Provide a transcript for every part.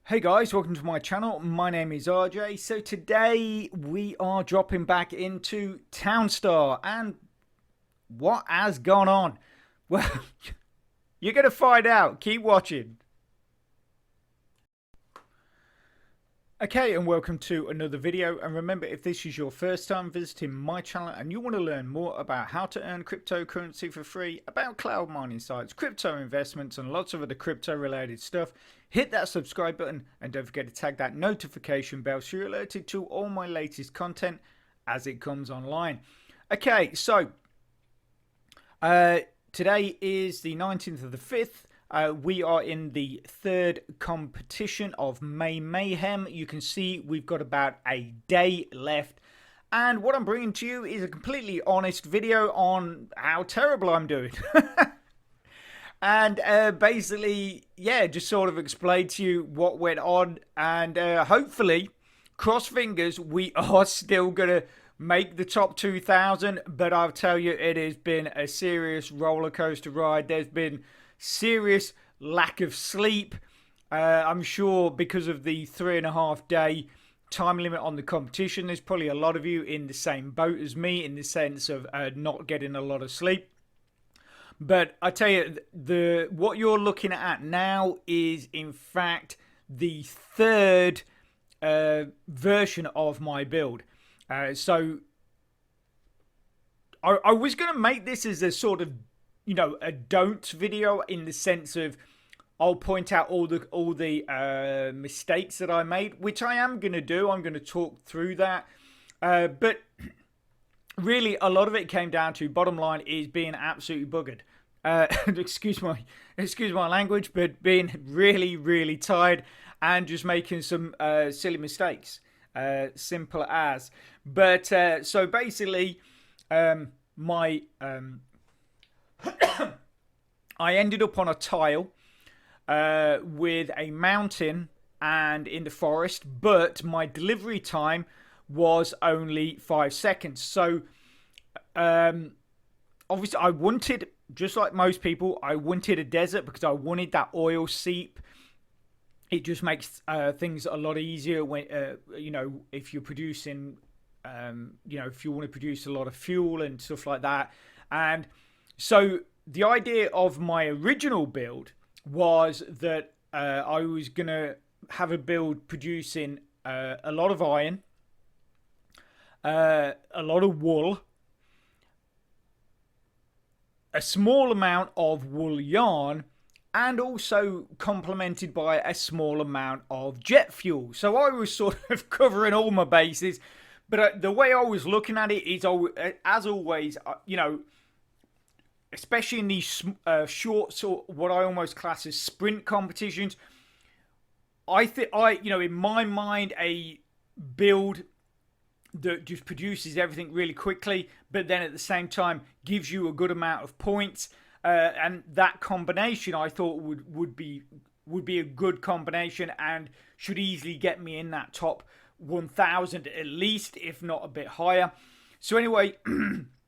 Hey guys, welcome to my channel. My name is RJ. So today we are dropping back into Townstar, and what has gone on? Well, you're going to find out. Keep watching. Okay, and welcome to another video. And remember, if this is your first time visiting my channel and you want to learn more about how to earn cryptocurrency for free, about cloud mining sites, crypto investments, and lots of other crypto related stuff, hit that subscribe button and don't forget to tag that notification bell so you're alerted to all my latest content as it comes online. Okay, so today is the 19th of the 5th. We are in the third competition of Mayhem. You can see we've got about a day left. And what I'm bringing to you is a completely honest video on how terrible I'm doing. And basically, yeah, just sort of explain to you what went on. And hopefully, cross fingers, we are still going to make the top 2,000. But I'll tell you, it has been a serious roller coaster ride. There's been serious lack of sleep. I'm sure because of the 3.5 day time limit on the competition, there's probably a lot of you in the same boat as me in the sense of not getting a lot of sleep. But I tell you, what you're looking at now is in fact the third version of my build. So I was going to make this as a sort of, you know, a don't video in the sense of I'll point out all the mistakes that I made, which I am going to do. I'm going to talk through that. But really, a lot of it came down to, bottom line, is being absolutely buggered. Excuse my language, but being really tired and just making some silly mistakes. Simple as. But so basically, my I ended up on a tile with a mountain and in the forest, but my delivery time was only 5 seconds. So obviously I wanted, just like most people, I wanted a desert because I wanted that oil seep. It just makes things a lot easier when you know, if you're producing you know, if you want to produce a lot of fuel and stuff like that. And so the idea of my original build was that I was going to have a build producing a lot of iron, a lot of wool, a small amount of wool yarn, and also complemented by a small amount of jet fuel. So I was sort of covering all my bases. But the way I was looking at it is, as always, you know, especially in these short, sort of what I almost class as sprint competitions, I think you know, in my mind, a build that just produces everything really quickly, but then at the same time gives you a good amount of points, and that combination I thought would be a good combination and should easily get me in that top 1,000 at least, if not a bit higher. So anyway,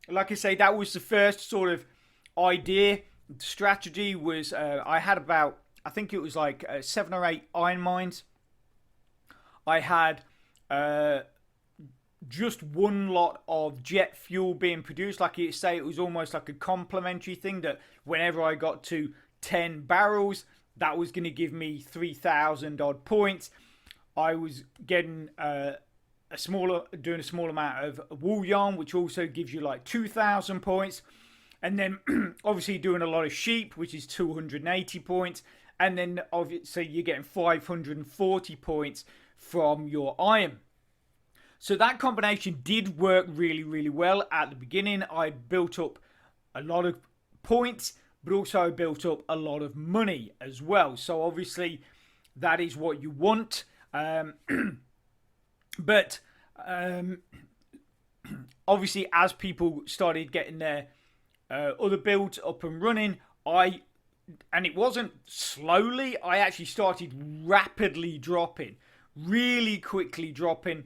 like I say, that was the first sort of idea. The strategy was I had about, I think it was like 7 or 8 iron mines. I had just one lot of jet fuel being produced. Like you say, it was almost like a complementary thing that whenever I got to 10 barrels, that was going to give me 3,000 odd points. I was getting doing a small amount of wool yarn, which also gives you like 2,000 points. And then obviously doing a lot of sheep, which is 280 points. And then obviously you're getting 540 points from your iron. So that combination did work really well. At the beginning, I built up a lot of points, but also I built up a lot of money as well. So obviously that is what you want. But obviously as people started getting their other builds up and running, and it wasn't slowly, I actually started rapidly dropping, really quickly dropping.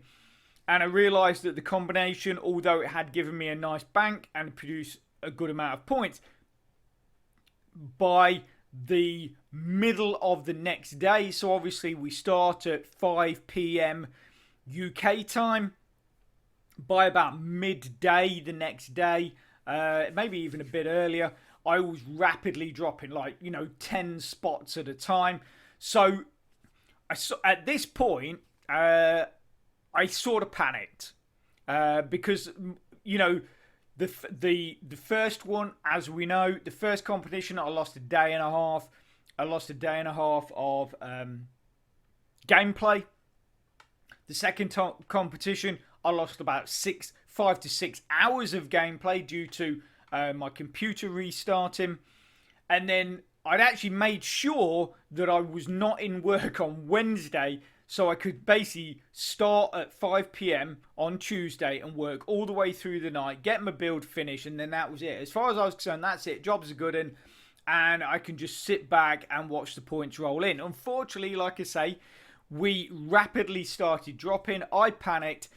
And I realised that the combination, although it had given me a nice bank and produced a good amount of points, by the middle of the next day. So obviously we start at 5 p.m. UK time. By about midday the next day, maybe even a bit earlier, I was rapidly dropping, like, 10 spots at a time. So at this point, I sort of panicked because, the first one, as we know, the first competition, I lost a day and a half. I lost a day and a half of gameplay. The second competition, I lost about 5 to 6 hours of gameplay due to my computer restarting. And then I'd actually made sure that I was not in work on Wednesday, so I could basically start at 5 p.m. on Tuesday and work all the way through the night, get my build finished, and then that was it. As far as I was concerned, that's it. Jobs are good, and I can just sit back and watch the points roll in. Unfortunately, like I say, we rapidly started dropping. I panicked,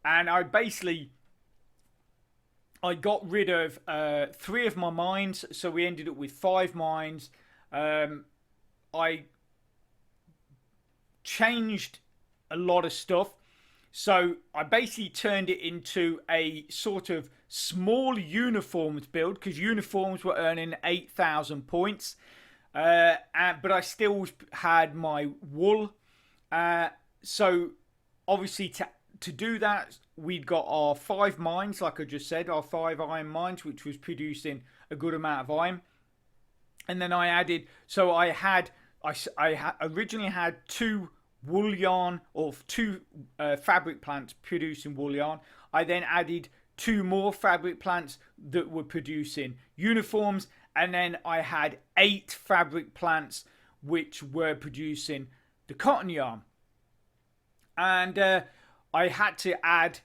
and I got rid of 3 of my mines, so we ended up with 5 mines. I changed a lot of stuff, so I basically turned it into a sort of small uniforms build, because uniforms were earning 8,000 points, but I still had my wool. So obviously to do that, we'd got our 5 mines, like I just said, our 5 iron mines, which was producing a good amount of iron. And then I added, so I originally had 2 wool yarn, or 2 fabric plants producing wool yarn. I then added 2 more fabric plants that were producing uniforms, and then I had 8 fabric plants which were producing the cotton yarn. And I had to add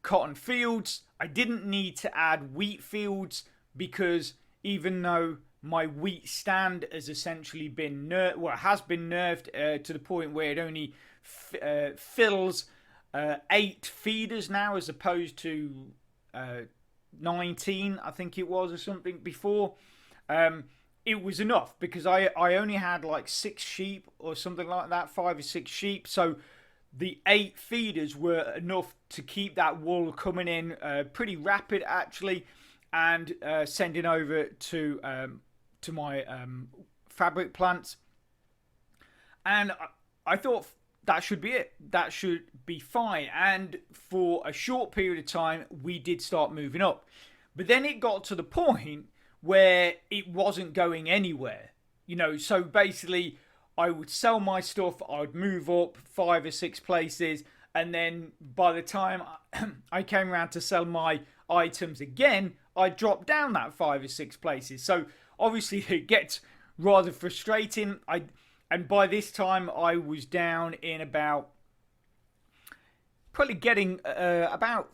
cotton fields. I didn't need to add wheat fields, because even though my wheat stand has essentially been has been nerfed to the point where it only fills 8 feeders now, as opposed to 19, I think it was, or something before. It was enough, because I only had like 6 sheep or something like that, 5 or 6 sheep. So the 8 feeders were enough to keep that wool coming in pretty rapid, actually, and sending over to my fabric plants. And I thought that should be it. That should be fine. And for a short period of time, we did start moving up. But then it got to the point where it wasn't going anywhere. So basically, I would sell my stuff, I would move up 5 or 6 places, and then by the time I came around to sell my items again, I dropped down that 5 or 6 places. So obviously it gets rather frustrating. And by this time I was down in about, probably getting about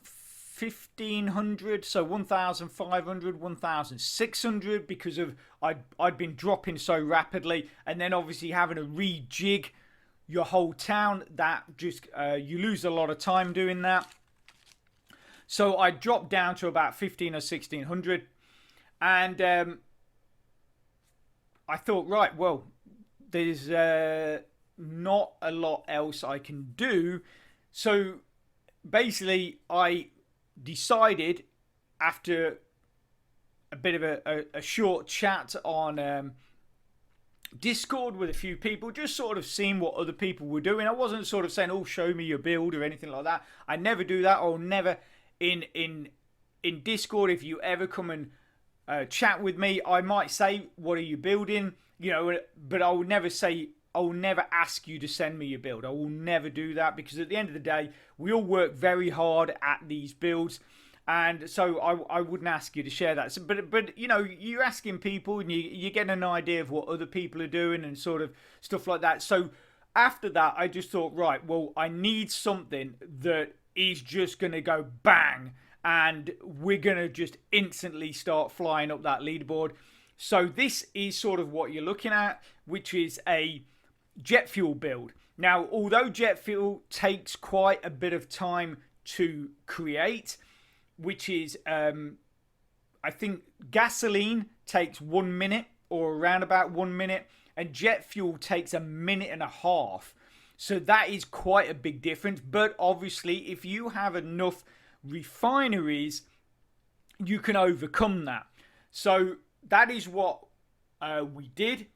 1,500, so 1,500, 1,600, because of I'd been dropping so rapidly, and then obviously having to rejig your whole town, that just you lose a lot of time doing that. So I dropped down to about 1,500 or 1,600, and I thought, right, well, there's not a lot else I can do. So basically I decided, after a bit of a short chat on Discord with a few people, just sort of seeing what other people were doing. I wasn't sort of saying, oh, show me your build or anything like that. I never do that. Or never in Discord, if you ever come and chat with me, I might say, what are you building? But I would never say, I will never ask you to send me your build. I will never do that, because at the end of the day, we all work very hard at these builds, and so I wouldn't ask you to share that. So, but you're asking people, and you get an idea of what other people are doing and sort of stuff like that. So after that, I just thought, right, well, I need something that is just going to go bang, and we're going to just instantly start flying up that leaderboard. So this is sort of what you're looking at, which is a jet fuel build. Now, although jet fuel takes quite a bit of time to create, which is, I think gasoline takes 1 minute or around about 1 minute, and jet fuel takes a minute and a half. So that is quite a big difference. But obviously, if you have enough refineries, you can overcome that. So that is what we did.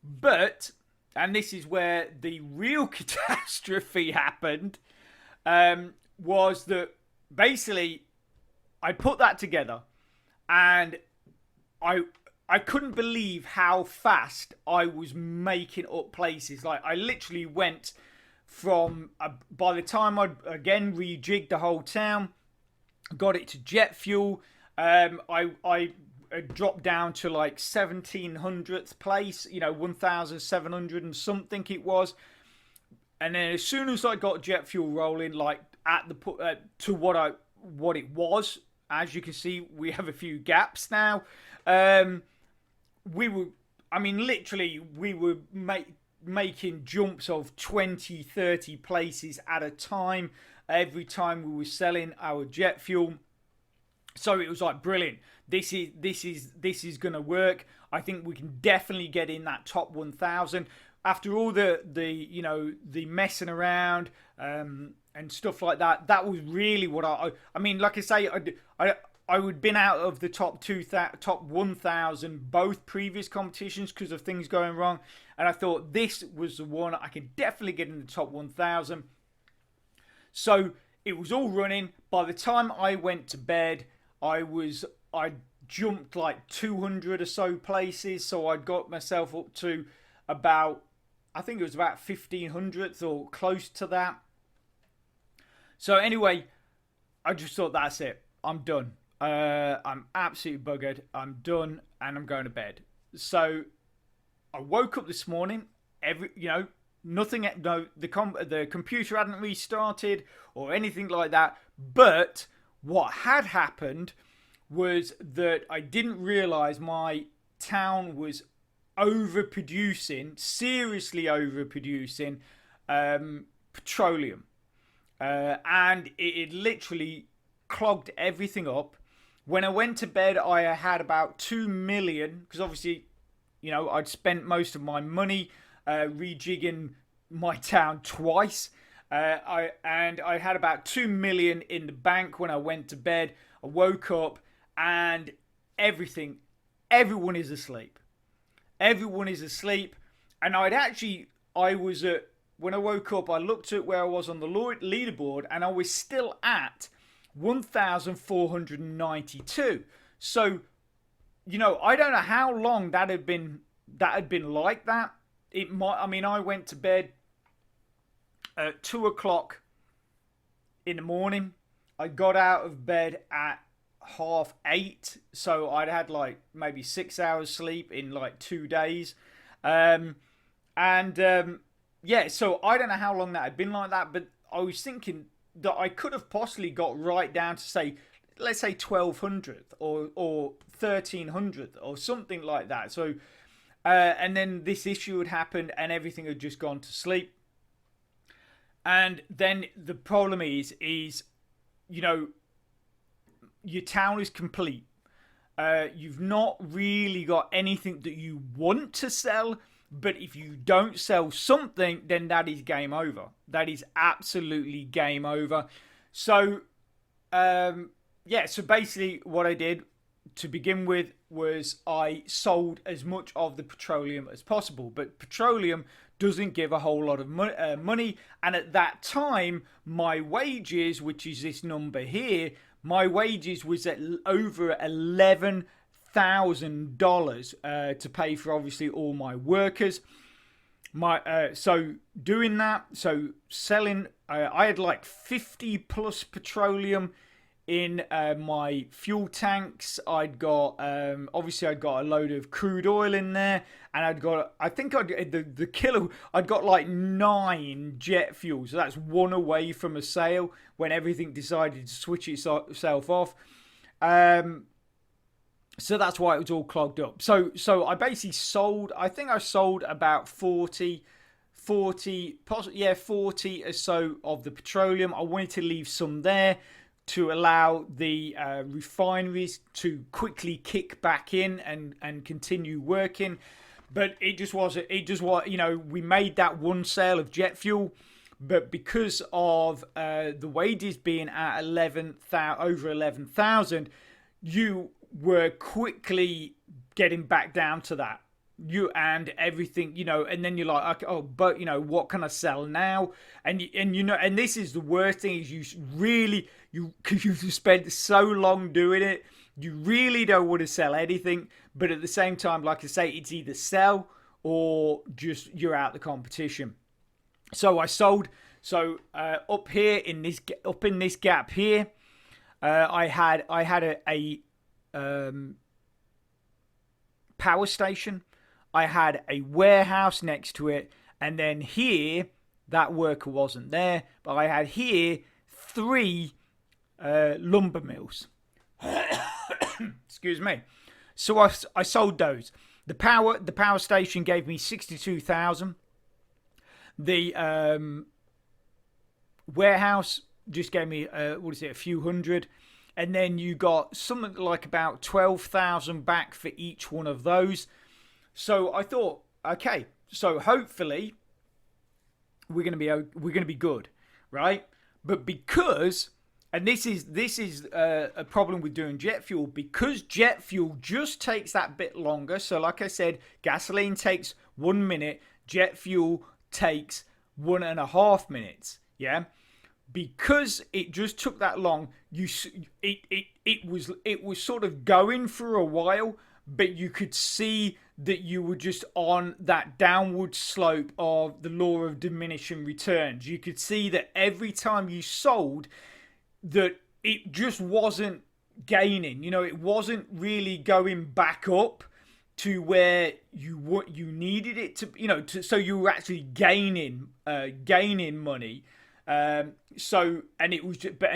But, and this is where the real catastrophe happened, was that basically I put that together, and I couldn't believe how fast I was making up places. Like, I literally went from, by the time I'd again rejigged the whole town, got it to jet fuel, I dropped down to like 1700th place, 1700 and something it was. And then as soon as I got jet fuel rolling, like at the to what it was, as you can see, we have a few gaps now. We were making jumps of 20, 30 places at a time every time we were selling our jet fuel. So it was like, brilliant. This is gonna work. I think we can definitely get in that top 1,000. After all the messing around and stuff like that, that was really what I mean. Like I say, I would been out of the top 1,000 both previous competitions because of things going wrong, and I thought this was the one I could definitely get in the top 1,000. So it was all running. By the time I went to bed, I jumped like 200 or so places, so I'd got myself up to about, I think it was about 1,500th or close to that. So anyway, I just thought, that's it. I'm done. I'm absolutely buggered. I'm done, and I'm going to bed. So I woke up this morning. Nothing. No, the computer hadn't restarted or anything like that. But what had happened was that I didn't realise my town was seriously overproducing petroleum, and it literally clogged everything up. When I went to bed, I had about 2 million, because obviously, I'd spent most of my money rejigging my town twice. I had about 2 million in the bank when I went to bed. I woke up and everyone is asleep. Everyone is asleep. And when I woke up, I looked at where I was on the leaderboard, and I was still at 1,492. So, I don't know how long that had been like that. I went to bed at 2 o'clock in the morning. I got out of bed at 7:30, so I'd had like maybe 6 hours sleep in like 2 days. So I don't know how long that had been like that, but I was thinking that I could have possibly got right down to let's say 1,200th or 1,300th or something like that. So, and then this issue had happened and everything had just gone to sleep. And then the problem is your town is complete. You've not really got anything that you want to sell, but if you don't sell something, then that is game over. That is absolutely game over. So, so basically what I did to begin with was I sold as much of the petroleum as possible. But petroleum doesn't give a whole lot of money. And at that time, my wages, which is this number here, my wages was at over $11,000 to pay for obviously all my workers. So doing that, so selling, I had like 50 plus petroleum in my fuel tanks. I'd got obviously I'd got a load of crude oil in there, and I'd got the kilo. I'd got like 9 jet fuel, so that's one away from a sale when everything decided to switch itself off. So that's why it was all clogged up. So I basically sold. I think I sold about 40 or so of the petroleum. I wanted to leave some there. to allow the refineries to quickly kick back in and continue working. But it just wasn't. It just was, we made that one sale of jet fuel, but because of the wages being at over 11,000, you were quickly getting back down to that. And everything, and then you're like, okay, oh, but what can I sell now? And this is the worst thing, is because you've spent so long doing it, you really don't want to sell anything. But at the same time, like I say, it's either sell or just you're out the competition. So I sold. So up in this gap here, I had a power station. I had a warehouse next to it, and then here, that worker wasn't there, but I had here 3 lumber mills. Excuse me. So I sold those. The power station gave me 62,000. The warehouse just gave me a few hundred, and then you got something like about 12,000 back for each one of those. So I thought, okay, so hopefully we're gonna be good, right? But because, and this is a problem with doing jet fuel, because jet fuel just takes that bit longer. So like I said, gasoline takes 1 minute, jet fuel takes 1.5 minutes. Yeah, because it just took that long. It was sort of going for a while, but you could see that you were just on that downward slope of the law of diminishing returns. You could see that every time you sold, that it just wasn't gaining. It wasn't really going back up to where you needed it to. So you were actually gaining money. And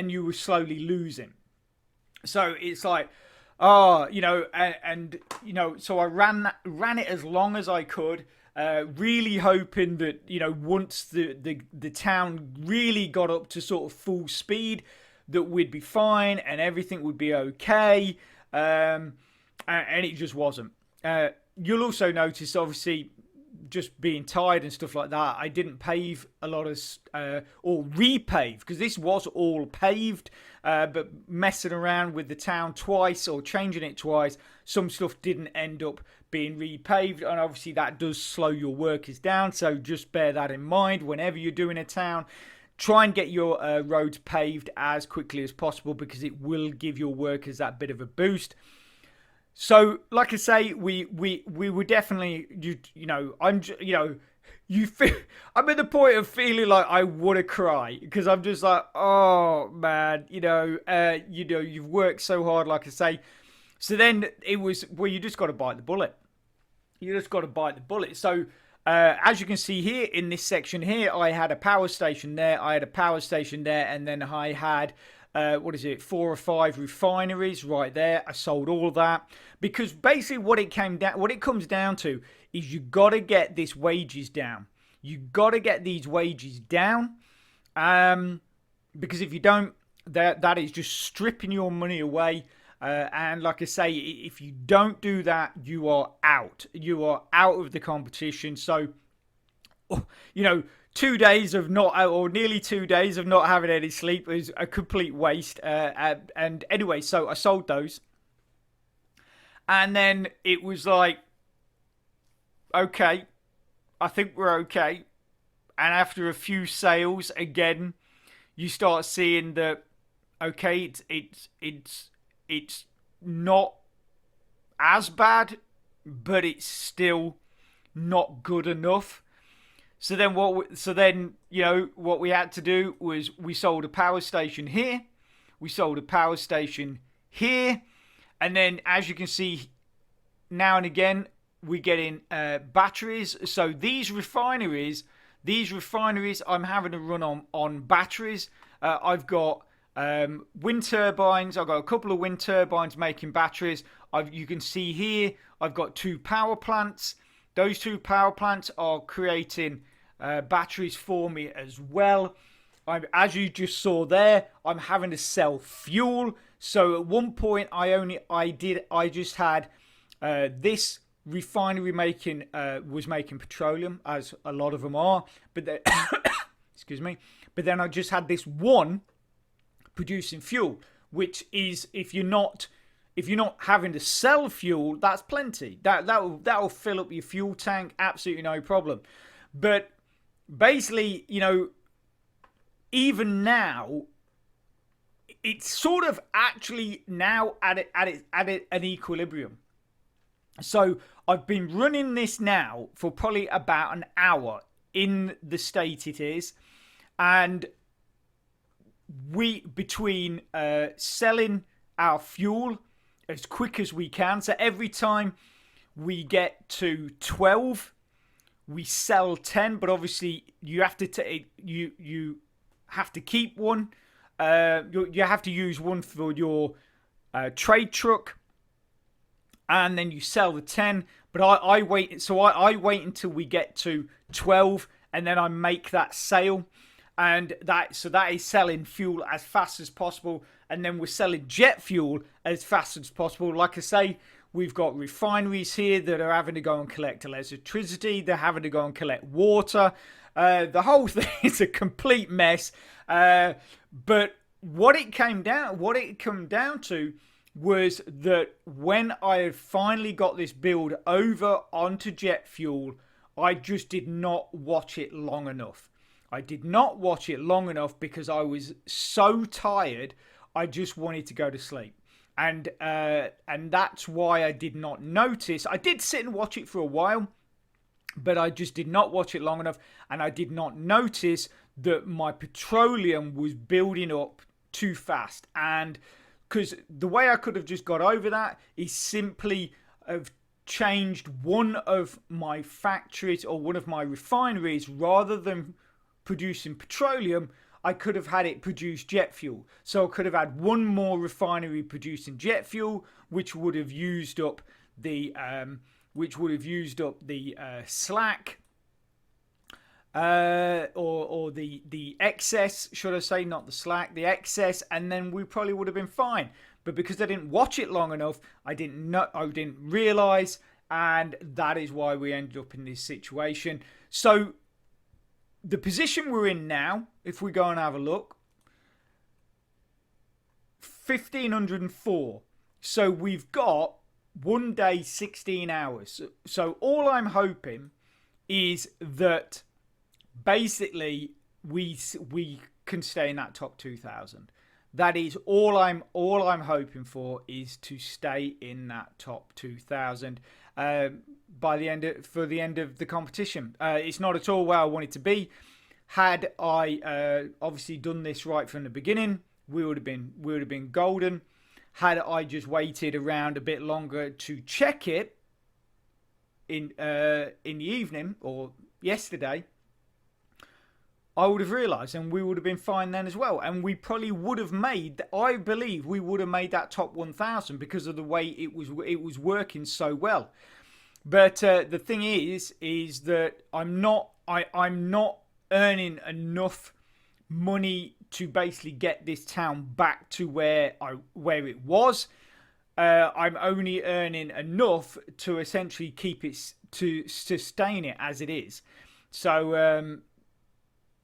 you were slowly losing. So it's like, so I ran it as long as I could, really hoping that, once the town really got up to sort of full speed, that we'd be fine and everything would be okay. And it just wasn't. You'll also notice, obviously, just being tired and stuff like that, I didn't pave a lot of, or repave, because this was all paved, but messing around with the town twice or changing it twice, some stuff didn't end up being repaved, and obviously that does slow your workers down, so just bear that in mind whenever you're doing a town. Try and get your roads paved as quickly as possible, because it will give your workers that bit of a boost. So, like I say, we were definitely, I'm at the point of feeling like I want to cry, because I'm just like, oh man, you've worked so hard, like I say. So then it was, well, you just got to bite the bullet. So as you can see here in this section here, I had a power station there, and then I had 4 or 5 refineries right there. I sold all of that, because basically what it comes down to is you got to get this wages down. You got to get these wages down, because if you don't, that is just stripping your money away. And like I say, if you don't do that, you are out. You are out of the competition. So, 2 days of not, or nearly 2 days of not having any sleep is a complete waste. And anyway, so I sold those. And then it was like, okay, I think we're okay. And after a few sales, again, you start seeing that, okay, it's not as bad, but it's still not good enough. So then what we had to do was we sold a power station here, we sold a power station here, and then as you can see, now and again we get in batteries. So these refineries, I'm having to run on batteries. I've got wind turbines. I've got a couple of wind turbines making batteries. You can see here I've got 2 power plants. Those 2 power plants are creating batteries for me as well. as you just saw there, I'm having to sell fuel. So at one point, I just had this refinery was making petroleum, as a lot of them are. But then, excuse me. But then I just had this one producing fuel, which is if you're not having to sell fuel, that's plenty. That'll fill up your fuel tank, absolutely no problem. But basically, even now, it's sort of actually now at an equilibrium. So I've been running this now for probably about an hour in the state it is, and between selling our fuel as quick as we can. So every time we get to 12, we sell 10. But obviously, you have to you have to keep one. You have to use one for your trade truck, and then you sell the 10. But I wait. So I wait until we get to 12, and then I make that sale. And that is selling fuel as fast as possible, and then we're selling jet fuel as fast as possible. Like I say, we've got refineries here that are having to go and collect electricity. They're having to go and collect water. The whole thing is a complete mess. But what it came down to was that when I had finally got this build over onto jet fuel, I just did not watch it long enough. I did not watch it long enough because I was so tired. I just wanted to go to sleep, and that's why I did not notice. I did sit and watch it for a while, but I just did not watch it long enough, and I did not notice that my petroleum was building up too fast. And because the way I could have just got over that is simply have changed one of my factories or one of my refineries, rather than producing petroleum, I could have had it produce jet fuel. So I could have had one more refinery producing jet fuel, which would have used up the slack, or the excess, should I say, not the slack, the excess, and then we probably would have been fine. But because I didn't watch it long enough, I didn't realize, and that is why we ended up in this situation. So the position we're in now, if we go and have a look, 1504. So we've got 1 day, 16 hours. So all I'm hoping is that basically we can stay in that top 2,000. That is all I'm hoping for, is to stay in that top 2,000 by the end of the competition. It's not at all where I want it to be. Had I obviously done this right from the beginning, we would have been golden. Had I just waited around a bit longer to check it in the evening or yesterday, I would have realised, and we would have been fine then as well. And we probably would have made, I believe we would have made that top 1,000 because of the way it was working so well. But the thing is that I'm not earning enough money to basically get this town back to where it was. I'm only earning enough to essentially keep it, to sustain it as it is. So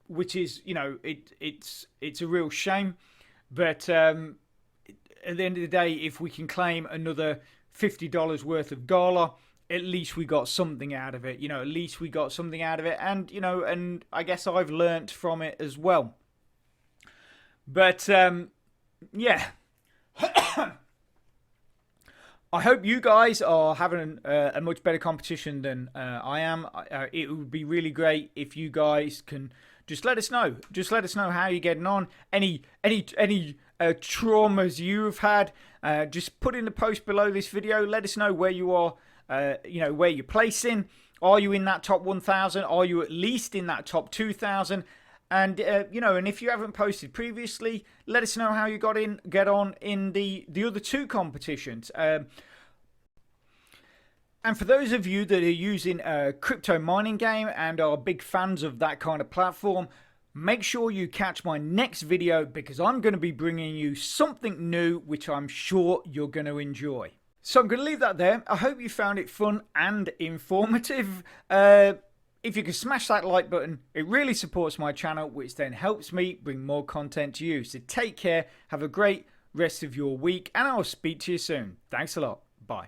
which is, it's a real shame. But at the end of the day, if we can claim another $50 worth of Gala, at least we got something out of it. At least we got something out of it. And, and I guess I've learnt from it as well. But, yeah. I hope you guys are having a much better competition than I am. It would be really great if you guys can just let us know. Just let us know how you're getting on. Any traumas you have had. Just put in the post below this video. Let us know where you are. Where you're placing. Are you in that top 1,000? Are you at least in that top 2,000? And and if you haven't posted previously, let us know how you get on in the other two competitions. And for those of you that are using a crypto mining game and are big fans of that kind of platform, Make sure you catch my next video because I'm going to be bringing you something new which I'm sure you're going to enjoy. So I'm going to leave that there. I hope you found it fun and informative. If you could smash that like button, it really supports my channel, which then helps me bring more content to you. So take care, have a great rest of your week, and I'll speak to you soon. Thanks a lot. Bye.